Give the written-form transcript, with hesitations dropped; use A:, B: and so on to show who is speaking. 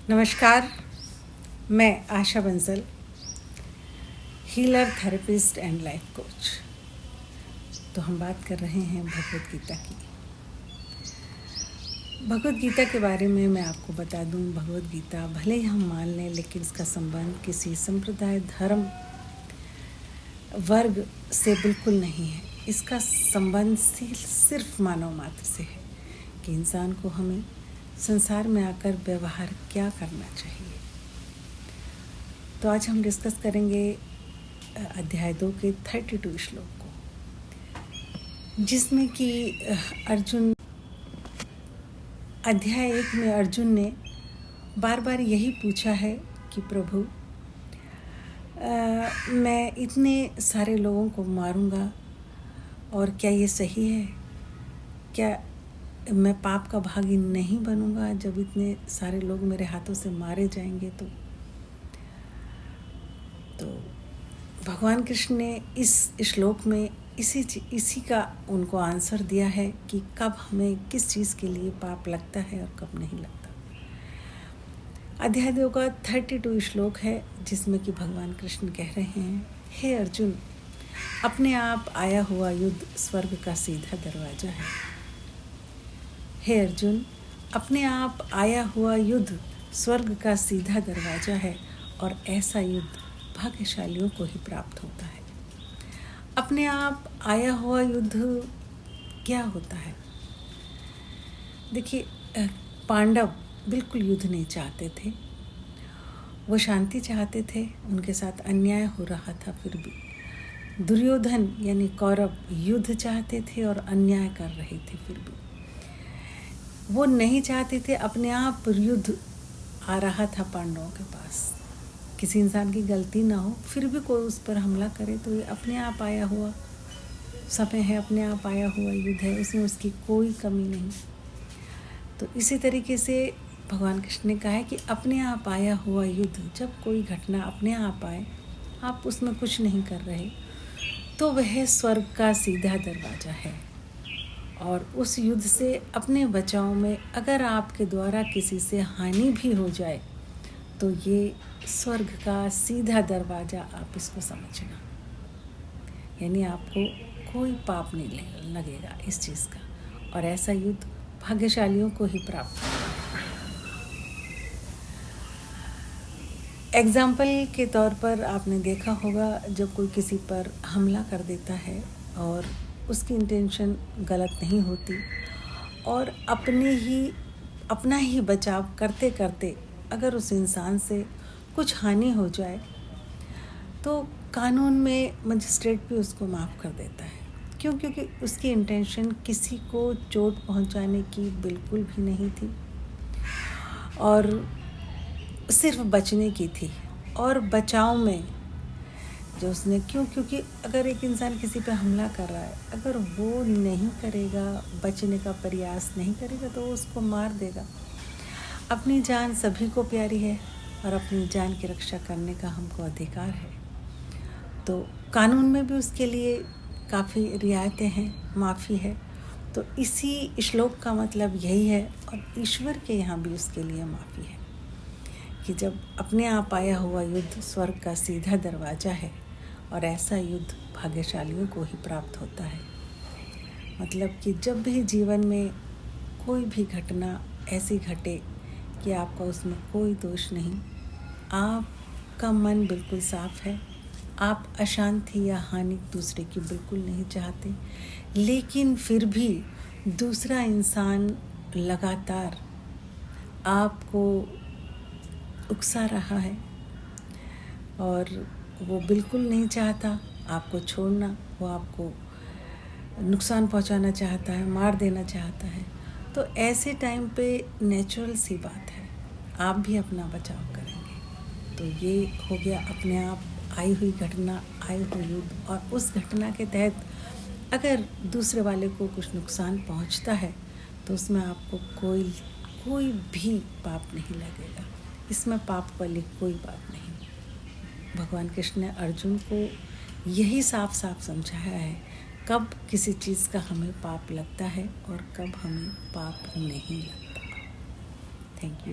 A: नमस्कार, मैं Asha Bansal, healer, therapist and life coach. तो हम बात कर रहे हैं भगवद गीता की। भगवद गीता के बारे में मैं आपको बता दूं, भगवद गीता भले ही हम मान लें, लेकिन इसका संबंध किसी संप्रदाय, धर्म, वर्ग से बिल्कुल नहीं है। इसका संबंध सिर्फ मानव मात्र से है कि इंसान को हमें संसार में आकर व्यवहार क्या करना चाहिए। तो आज हम डिस्कस करेंगे अध्याय 2 के 32 श्लोक को, जिसमें कि अर्जुन, अध्याय 1 में अर्जुन ने बार बार यही पूछा है कि प्रभु, मैं इतने सारे लोगों को मारूंगा और क्या ये सही है? क्या मैं पाप का भागी नहीं बनूंगा जब इतने सारे लोग मेरे हाथों से मारे जाएंगे? तो भगवान कृष्ण ने इस श्लोक में इसी का उनको आंसर दिया है कि कब हमें किस चीज़ के लिए पाप लगता है और कब नहीं लगता। अध्याय 2 का 32 श्लोक है, जिसमें कि भगवान कृष्ण कह रहे हैं, हे अर्जुन, अपने आप आया हुआ युद्ध स्वर्ग का सीधा दरवाजा है। हे अर्जुन, अपने आप आया हुआ युद्ध स्वर्ग का सीधा दरवाजा है और ऐसा युद्ध भाग्यशालियों को ही प्राप्त होता है। अपने आप आया हुआ युद्ध क्या होता है? देखिए, पांडव बिल्कुल युद्ध नहीं चाहते थे, वो शांति चाहते थे, उनके साथ अन्याय हो रहा था, फिर भी दुर्योधन यानी कौरव युद्ध चाहते थे और अन्याय कर रहे थे, फिर भी वो नहीं चाहते थे। अपने आप युद्ध आ रहा था पांडवों के पास, किसी इंसान की गलती ना हो, फिर भी कोई उस पर हमला करे तो ये अपने आप आया हुआ समय है, अपने आप आया हुआ युद्ध है, उसमें उसकी कोई कमी नहीं। तो इसी तरीके से भगवान कृष्ण ने कहा है कि अपने आप आया हुआ युद्ध, जब कोई घटना अपने आप आए, आप उसमें कुछ नहीं कर रहे, तो वह स्वर्ग का सीधा दरवाजा है। और उस युद्ध से अपने बचाव में अगर आपके द्वारा किसी से हानि भी हो जाए तो ये स्वर्ग का सीधा दरवाज़ा, आप इसको समझना, यानी आपको कोई पाप नहीं लगेगा इस चीज़ का, और ऐसा युद्ध भाग्यशालियों को ही प्राप्त होगा। एग्जाम्पल के तौर पर आपने देखा होगा, जब कोई किसी पर हमला कर देता है और उसकी इंटेंशन गलत नहीं होती और अपना ही बचाव करते करते अगर उस इंसान से कुछ हानि हो जाए तो कानून में मजिस्ट्रेट भी उसको माफ़ कर देता है। क्यों? क्योंकि उसकी इंटेंशन किसी को चोट पहुंचाने की बिल्कुल भी नहीं थी और सिर्फ बचने की थी। और बचाव में जो उसने क्योंकि अगर एक इंसान किसी पे हमला कर रहा है, अगर वो नहीं करेगा, बचने का प्रयास नहीं करेगा, तो वो उसको मार देगा। अपनी जान सभी को प्यारी है और अपनी जान की रक्षा करने का हमको अधिकार है। तो कानून में भी उसके लिए काफ़ी रियायतें हैं, माफ़ी है। तो इसी श्लोक का मतलब यही है, और ईश्वर के यहाँ भी उसके लिए माफ़ी है कि जब अपने आप आया हुआ युद्ध स्वर्ग का सीधा दरवाजा है और ऐसा युद्ध भाग्यशालियों को ही प्राप्त होता है। मतलब कि जब भी जीवन में कोई भी घटना ऐसी घटे कि आपका उसमें कोई दोष नहीं, आपका मन बिल्कुल साफ है, आप अशांति या हानि दूसरे की बिल्कुल नहीं चाहते, लेकिन फिर भी दूसरा इंसान लगातार आपको उकसा रहा है और वो बिल्कुल नहीं चाहता आपको छोड़ना, वो आपको नुकसान पहुंचाना चाहता है, मार देना चाहता है, तो ऐसे टाइम पे नेचुरल सी बात है, आप भी अपना बचाव करेंगे। तो ये हो गया अपने आप आई हुई घटना, आई हुई युद्ध, और उस घटना के तहत अगर दूसरे वाले को कुछ नुकसान पहुंचता है तो उसमें आपको कोई भी पाप नहीं लगेगा। इसमें पाप वाली कोई बात नहीं। भगवान कृष्ण ने अर्जुन को यही साफ साफ समझाया है कब किसी चीज़ का हमें पाप लगता है और कब हमें पाप नहीं लगता। Thank you.